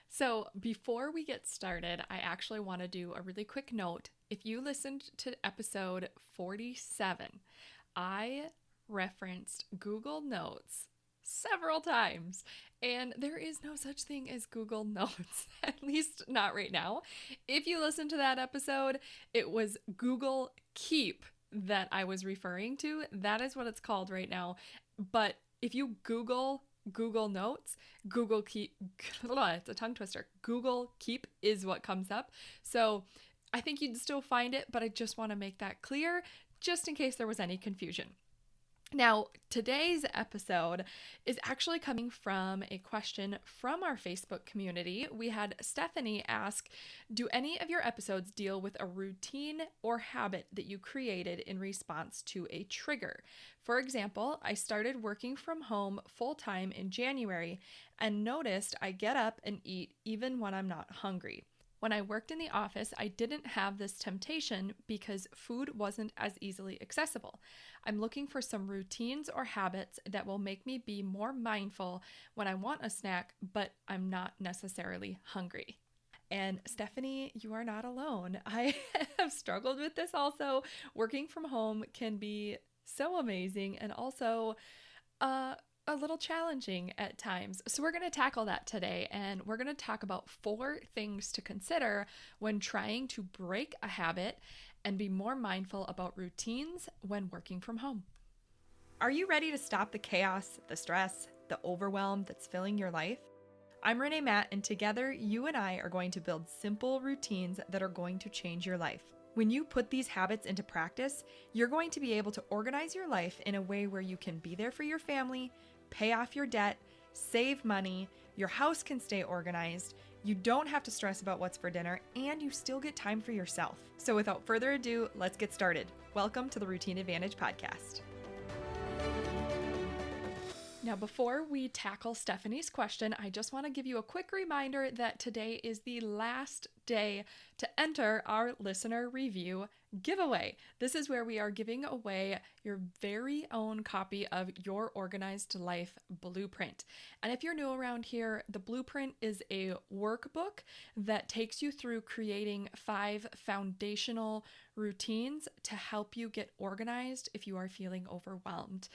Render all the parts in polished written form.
So, before we get started, I actually want to do a really quick note. If you listened to episode 47, I referenced Google Notes several times, and there is no such thing as Google Notes, at least not right now. If you listen to that episode, it was Google Keep that I was referring to. That is what it's called right now. But if you Google Notes, Google Keep, it's a tongue twister. Google Keep is what comes up. So I think you'd still find it, but I just want to make that clear just in case there was any confusion. Now, today's episode is actually coming from a question from our Facebook community. We had Stephanie ask, do any of your episodes deal with a routine or habit that you created in response to a trigger? For example, I started working from home full-time in January and noticed I get up and eat even when I'm not hungry. When I worked in the office, I didn't have this temptation because food wasn't as easily accessible. I'm looking for some routines or habits that will make me be more mindful when I want a snack, but I'm not necessarily hungry. And Stephanie, you are not alone. I have struggled with this also. Working from home can be so amazing and also a little challenging at times. So we're going to tackle that today, and we're going to talk about 4 things to consider when trying to break a habit and be more mindful about routines when working from home. Are you ready to stop the chaos, the stress, the overwhelm that's filling your life? I'm Renae Matt, and together you and I are going to build simple routines that are going to change your life. When you put these habits into practice, you're going to be able to organize your life in a way where you can be there for your family, pay off your debt, save money, your house can stay organized, you don't have to stress about what's for dinner, and you still get time for yourself. So without further ado, let's get started. Welcome to the Routine Advantage Podcast. Now, before we tackle Stephanie's question, I just want to give you a quick reminder that today is the last day to enter our listener review giveaway. This is where we are giving away your very own copy of Your Organized Life Blueprint. And if you're new around here, the Blueprint is a workbook that takes you through creating 5 foundational routines to help you get organized if you are feeling overwhelmed.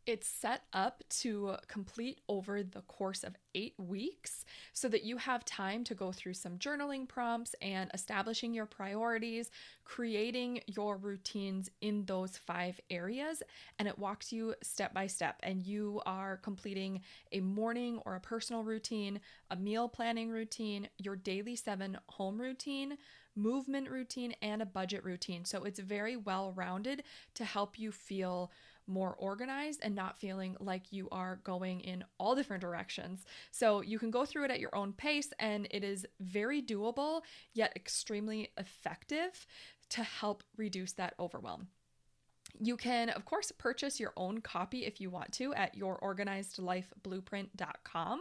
It's set up to complete over the course of 8 weeks so that you have time to go through some journaling prompts and establishing your priorities, creating your routines in those 5 areas, and it walks you step by step. And you are completing a morning or a personal routine, a meal planning routine, your daily 7 home routine, movement routine, and a budget routine. So it's very well-rounded to help you feel more organized and not feeling like you are going in all different directions. So you can go through it at your own pace, and it is very doable, yet extremely effective to help reduce that overwhelm. You can, of course, purchase your own copy if you want to at yourorganizedlifeblueprint.com,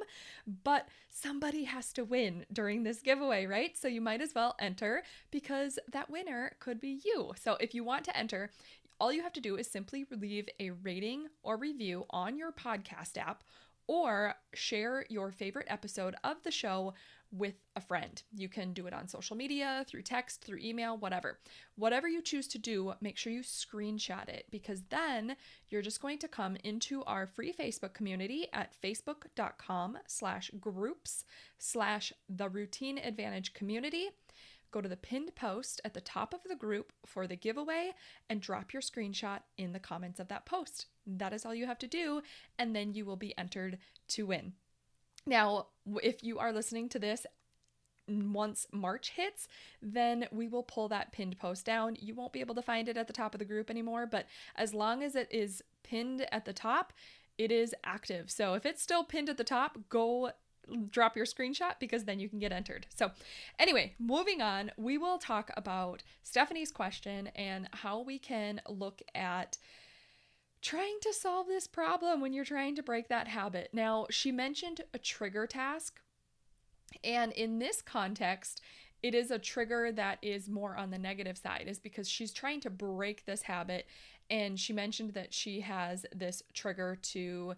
but somebody has to win during this giveaway, right? So you might as well enter because that winner could be you. So if you want to enter, all you have to do is simply leave a rating or review on your podcast app or share your favorite episode of the show with a friend. You can do it on social media, through text, through email, whatever. Whatever you choose to do, make sure you screenshot it, because then you're just going to come into our free Facebook community at facebook.com/groups/theroutineadvantagecommunity. Go to the pinned post at the top of the group for the giveaway and drop your screenshot in the comments of that post. That is all you have to do, and then you will be entered to win. Now, if you are listening to this once March hits, then we will pull that pinned post down. You won't be able to find it at the top of the group anymore, but as long as it is pinned at the top, it is active. So if it's still pinned at the top, go drop your screenshot, because then you can get entered. So anyway, moving on, we will talk about Stephanie's question and how we can look at trying to solve this problem when you're trying to break that habit. Now, she mentioned a trigger task, and in this context, it is a trigger that is more on the negative side, is because she's trying to break this habit, and she mentioned that she has this trigger to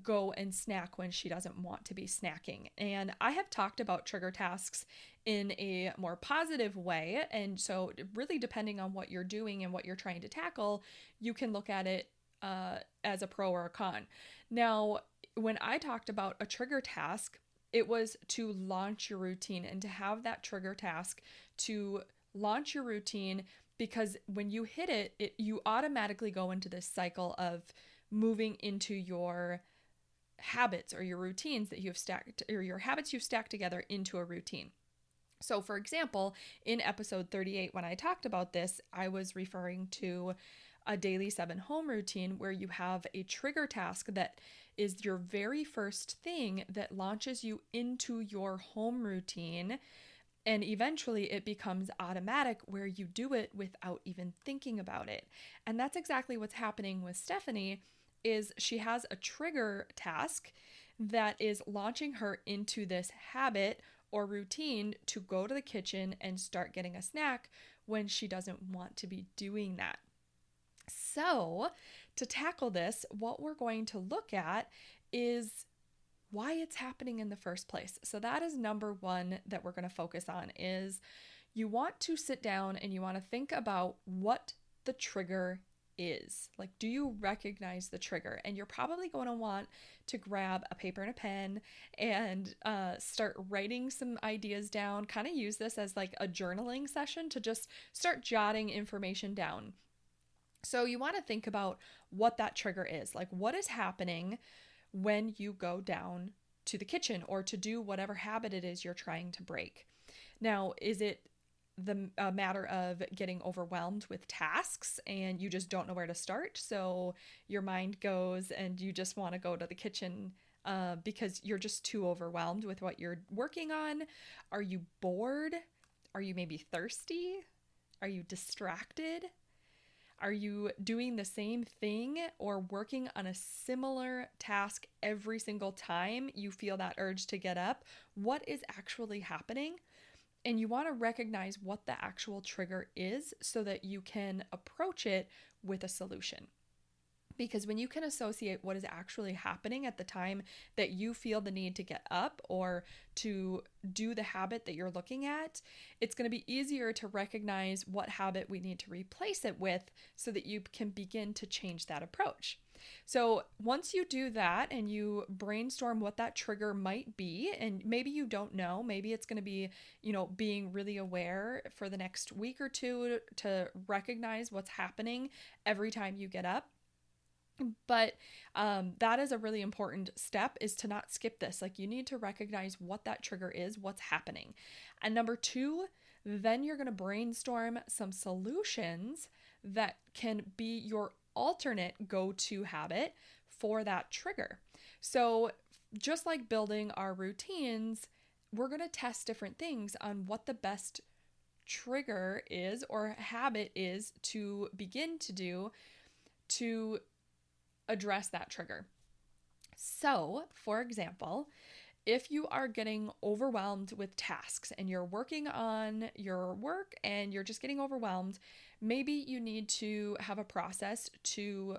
go and snack when she doesn't want to be snacking. And I have talked about trigger tasks in a more positive way. And so really depending on what you're doing and what you're trying to tackle, you can look at it as a pro or a con. Now, when I talked about a trigger task, it was to launch your routine and to have that trigger task to launch your routine, because when you hit it, you automatically go into this cycle of moving into your habits or your routines that you've stacked, or your habits you've stacked together into a routine. So for example, in episode 38, when I talked about this, I was referring to a daily 7 home routine where you have a trigger task that is your very first thing that launches you into your home routine. And eventually it becomes automatic where you do it without even thinking about it. And that's exactly what's happening with Stephanie. Is she has a trigger task that is launching her into this habit or routine to go to the kitchen and start getting a snack when she doesn't want to be doing that. So, to tackle this, what we're going to look at is why it's happening in the first place. So that is number one that we're going to focus on. Is you want to sit down and you want to think about what the trigger is. Like, do you recognize the trigger? And you're probably going to want to grab a paper and a pen and start writing some ideas down. Kind of use this as like a journaling session to just start jotting information down. So you want to think about what that trigger is. Like, what is happening when you go down to the kitchen or to do whatever habit it is you're trying to break? Now, is it the matter of getting overwhelmed with tasks and you just don't know where to start? So your mind goes and you just want to go to the kitchen because you're just too overwhelmed with what you're working on. Are you bored? Are you maybe thirsty? Are you distracted? Are you doing the same thing or working on a similar task every single time you feel that urge to get up? What is actually happening? And you want to recognize what the actual trigger is so that you can approach it with a solution. Because when you can associate what is actually happening at the time that you feel the need to get up or to do the habit that you're looking at, it's going to be easier to recognize what habit we need to replace it with so that you can begin to change that approach. So once you do that and you brainstorm what that trigger might be, and maybe you don't know, maybe it's going to be, being really aware for the next week or two to recognize what's happening every time you get up. But that is a really important step, is to not skip this. Like, you need to recognize what that trigger is, what's happening. And number two, then you're going to brainstorm some solutions that can be your alternate go-to habit for that trigger. So just like building our routines, we're going to test different things on what the best trigger is or habit is to begin to do to address that trigger. So, for example, if you are getting overwhelmed with tasks and you're working on your work and you're just getting overwhelmed, maybe you need to have a process to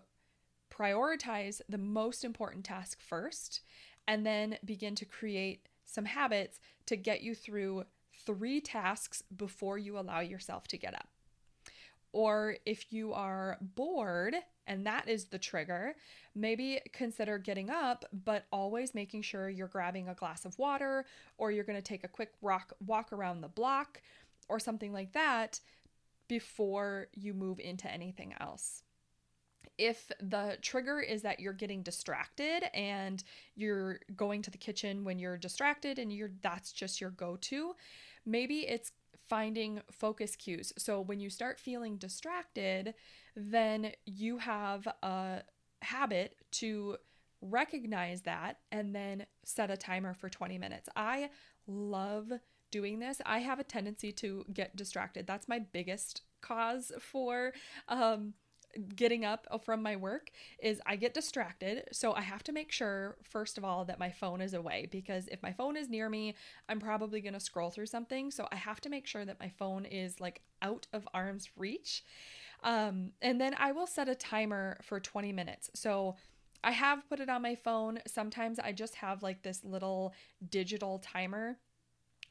prioritize the most important task first and then begin to create some habits to get you through 3 tasks before you allow yourself to get up. Or if you are bored and that is the trigger, maybe consider getting up, but always making sure you're grabbing a glass of water, or you're going to take a quick walk around the block or something like that before you move into anything else. If the trigger is that you're getting distracted and you're going to the kitchen when you're distracted and that's just your go-to, maybe it's finding focus cues. So when you start feeling distracted, then you have a habit to recognize that and then set a timer for 20 minutes. I love doing this. I have a tendency to get distracted. That's my biggest cause for getting up from my work, is I get distracted. So I have to make sure, first of all, that my phone is away, because if my phone is near me, I'm probably going to scroll through something. So I have to make sure that my phone is like out of arm's reach. And then I will set a timer for 20 minutes. So I have put it on my phone. Sometimes I just have like this little digital timer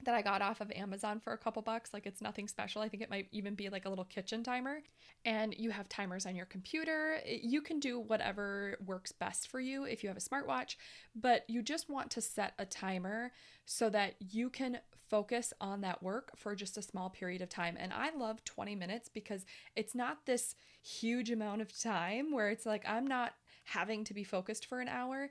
that I got off of Amazon for a couple bucks. Like, it's nothing special. I think it might even be like a little kitchen timer. And you have timers on your computer. You can do whatever works best for you if you have a smartwatch, but you just want to set a timer so that you can focus on that work for just a small period of time. And I love 20 minutes because it's not this huge amount of time where it's like I'm not having to be focused for an hour,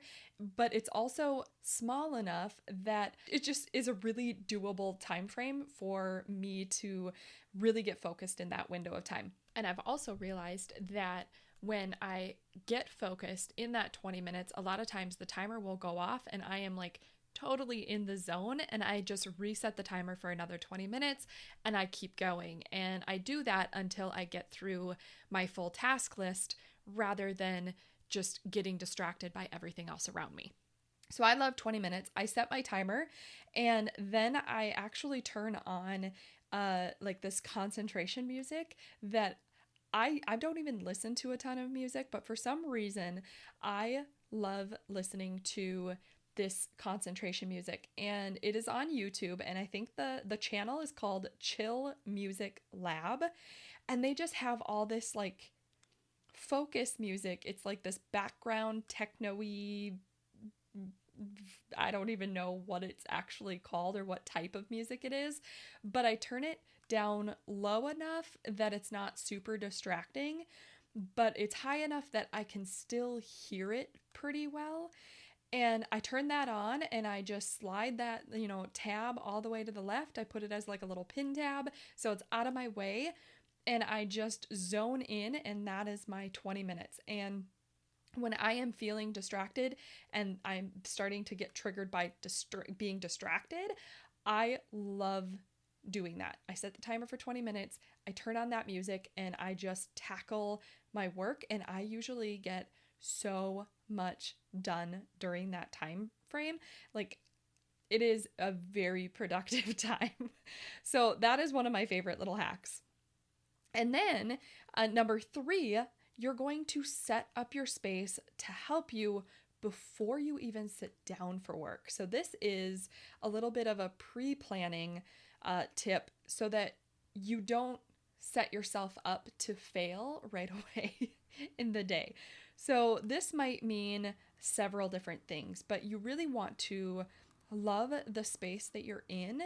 but it's also small enough that it just is a really doable time frame for me to really get focused in that window of time. And I've also realized that when I get focused in that 20 minutes, a lot of times the timer will go off and I am like totally in the zone, and I just reset the timer for another 20 minutes and I keep going. And I do that until I get through my full task list rather than just getting distracted by everything else around me. So I love 20 minutes. I set my timer and then I actually turn on like this concentration music that I don't even listen to a ton of music, but for some reason I love listening to this concentration music, and it is on YouTube, and I think the channel is called Chill Music Lab, and they just have all this like focus music. It's like this background techno-y, I don't even know what it's actually called or what type of music it is, but I turn it down low enough that it's not super distracting, but it's high enough that I can still hear it pretty well. And I turn that on and I just slide that, tab all the way to the left. I put it as like a little pin tab so it's out of my way, and I just zone in, and that is my 20 minutes. And when I am feeling distracted and I'm starting to get triggered by being distracted, I love doing that. I set the timer for 20 minutes, I turn on that music, and I just tackle my work, and I usually get so much done during that time frame. Like, it is a very productive time. So that is one of my favorite little hacks. And then number 3, you're going to set up your space to help you before you even sit down for work. So this is a little bit of a pre-planning tip so that you don't set yourself up to fail right away in the day. So this might mean several different things, but you really want to love the space that you're in.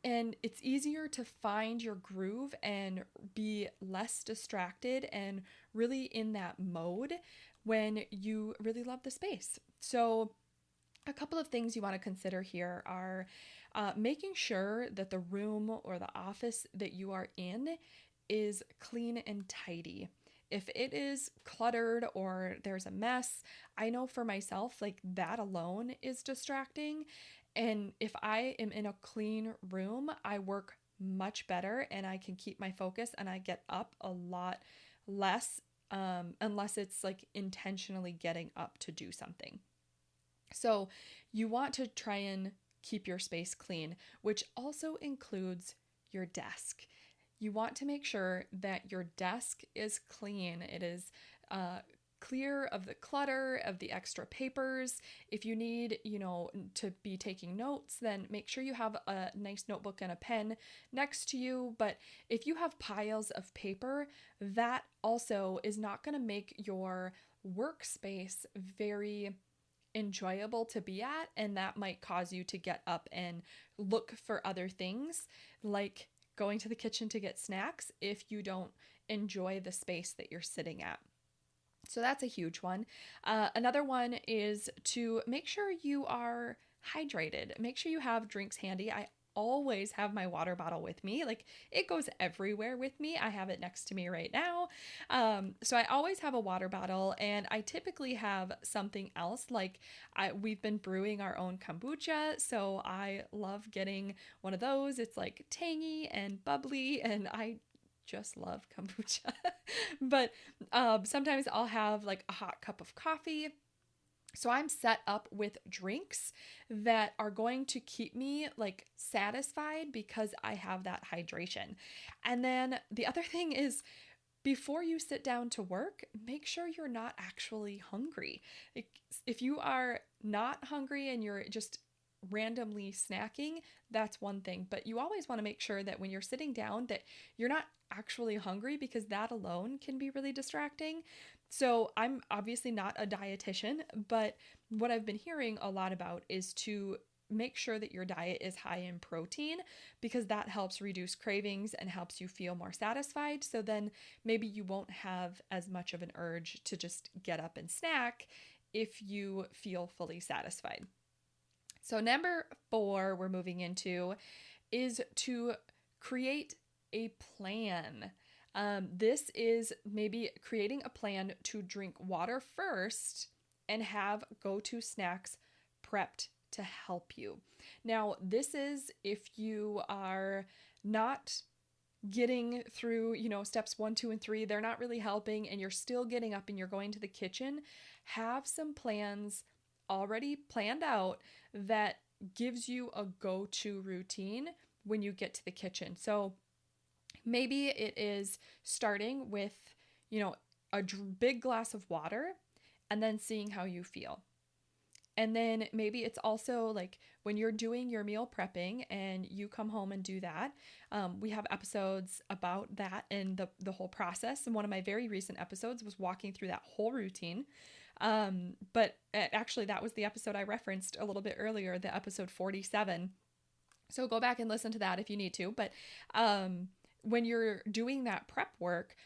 And it's easier to find your groove and be less distracted and really in that mode when you really love the space. So a couple of things you want to consider here are making sure that the room or the office that you are in is clean and tidy. If it is cluttered or there's a mess, I know for myself, like, that alone is distracting. And if I am in a clean room, I work much better and I can keep my focus and I get up a lot less, unless it's like intentionally getting up to do something. So you want to try and keep your space clean, which also includes your desk. You want to make sure that your desk is clean. It is clear of the clutter, of the extra papers. If you need, to be taking notes, then make sure you have a nice notebook and a pen next to you. But if you have piles of paper, that also is not going to make your workspace very enjoyable to be at, and that might cause you to get up and look for other things, like going to the kitchen to get snacks, if you don't enjoy the space that you're sitting at. So that's a huge one. Another one is to make sure you are hydrated. Make sure you have drinks handy. I always have my water bottle with me. Like, it goes everywhere with me. I have it next to me right now. So I always have a water bottle, and I typically have something else. Like, we've been brewing our own kombucha, so I love getting one of those. It's like tangy and bubbly, and I just love kombucha. But sometimes I'll have like a hot cup of coffee. So I'm set up with drinks that are going to keep me like satisfied because I have that hydration. And then the other thing is before you sit down to work, make sure you're not actually hungry. If you are not hungry and you're just randomly snacking, that's one thing. But you always want to make sure that when you're sitting down that you're not actually hungry, because that alone can be really distracting. So I'm obviously not a dietitian, but what I've been hearing a lot about is to make sure that your diet is high in protein, because that helps reduce cravings and helps you feel more satisfied. So then maybe you won't have as much of an urge to just get up and snack if you feel fully satisfied. So number 4 we're moving into is to create a plan. This is maybe creating a plan to drink water first and have go-to snacks prepped to help you. Now, this is if you are not getting through, steps 1, 2, and 3, they're not really helping, and you're still getting up and you're going to the kitchen, have some plans already planned out that gives you a go-to routine when you get to the kitchen. So maybe it is starting with, a big glass of water and then seeing how you feel. And then maybe it's also like when you're doing your meal prepping and you come home and do that. We have episodes about that and the whole process. And one of my very recent episodes was walking through that whole routine. But actually that was the episode I referenced a little bit earlier, the episode 47. So go back and listen to that if you need to. But when you're doing that prep work,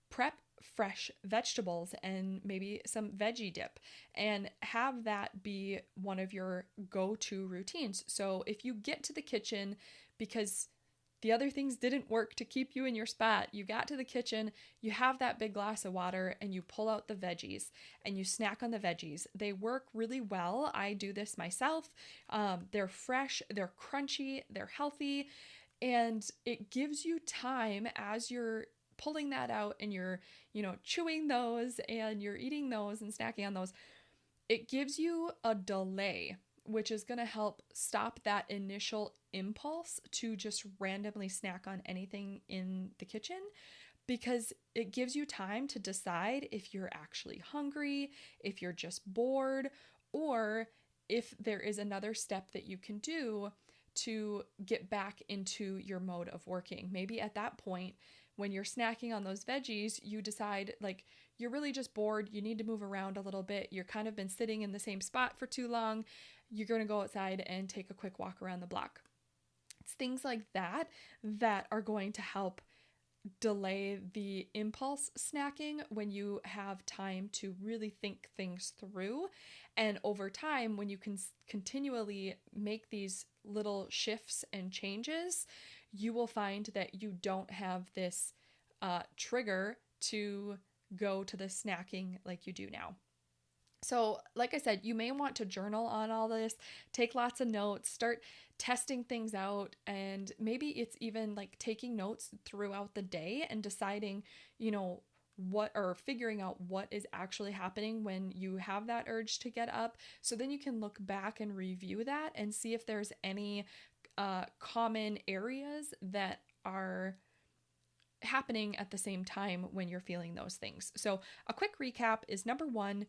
prep fresh vegetables and maybe some veggie dip and have that be one of your go-to routines. So if you get to the kitchen because the other things didn't work to keep you in your spot, you got to the kitchen, you have that big glass of water and you pull out the veggies and you snack on the veggies. They work really well. I do this myself. They're fresh, they're crunchy, they're healthy, and it gives you time as you're pulling that out and you're, chewing those and you're eating those and snacking on those. It gives you a delay, which is going to help stop that initial impulse to just randomly snack on anything in the kitchen, because it gives you time to decide if you're actually hungry, if you're just bored, or if there is another step that you can do to get back into your mode of working. Maybe at that point, when you're snacking on those veggies, you decide like you're really just bored, you need to move around a little bit, you're kind of been sitting in the same spot for too long, you're going to go outside and take a quick walk around the block. It's things like that that are going to help delay the impulse snacking when you have time to really think things through. And over time, when you can continually make these little shifts and changes, you will find that you don't have this trigger to go to the snacking like you do now. So, like I said, you may want to journal on all this, take lots of notes, start testing things out, and maybe it's even like taking notes throughout the day and deciding, figuring out what is actually happening when you have that urge to get up. So then you can look back and review that and see if there's any common areas that are happening at the same time when you're feeling those things. So a quick recap is number 1,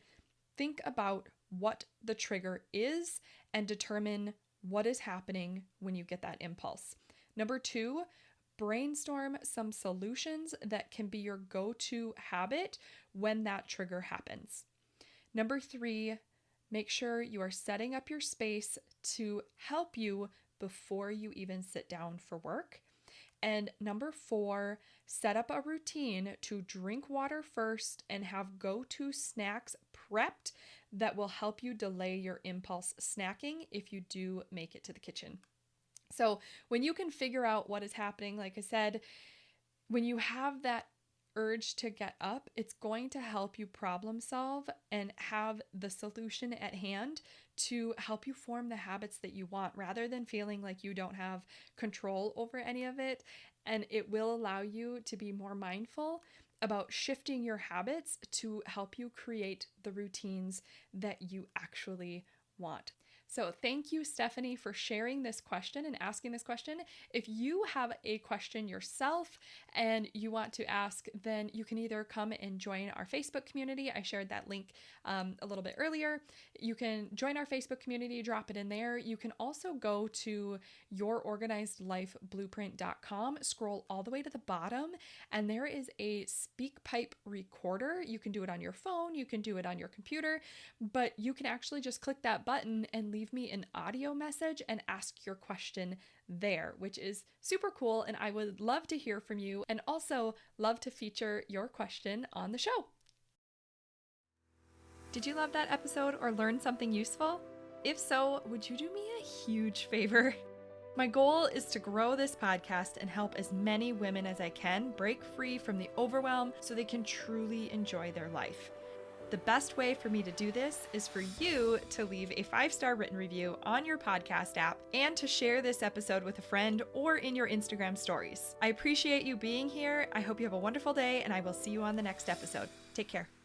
think about what the trigger is and determine what is happening when you get that impulse. Number 2, brainstorm some solutions that can be your go-to habit when that trigger happens. Number 3, make sure you are setting up your space to help you before you even sit down for work. And number 4, set up a routine to drink water first and have go-to snacks prepped that will help you delay your impulse snacking if you do make it to the kitchen. So when you can figure out what is happening, like I said, when you have that urge to get up, it's going to help you problem solve and have the solution at hand to help you form the habits that you want, rather than feeling like you don't have control over any of it. And it will allow you to be more mindful about shifting your habits to help you create the routines that you actually want. So thank you, Stephanie, for sharing this question and asking this question. If you have a question yourself and you want to ask, then you can either come and join our Facebook community. I shared that link a little bit earlier. You can join our Facebook community, drop it in there. You can also go to yourorganizedlifeblueprint.com, scroll all the way to the bottom, and there is a SpeakPipe recorder. You can do it on your phone, you can do it on your computer, but you can actually just click that button and leave me an audio message and ask your question there, which is super cool. And I would love to hear from you and also love to feature your question on the show. Did you love that episode or learn something useful? If so, would you do me a huge favor? My goal is to grow this podcast and help as many women as I can break free from the overwhelm so they can truly enjoy their life. The best way for me to do this is for you to leave a 5-star written review on your podcast app and to share this episode with a friend or in your Instagram stories. I appreciate you being here. I hope you have a wonderful day, and I will see you on the next episode. Take care.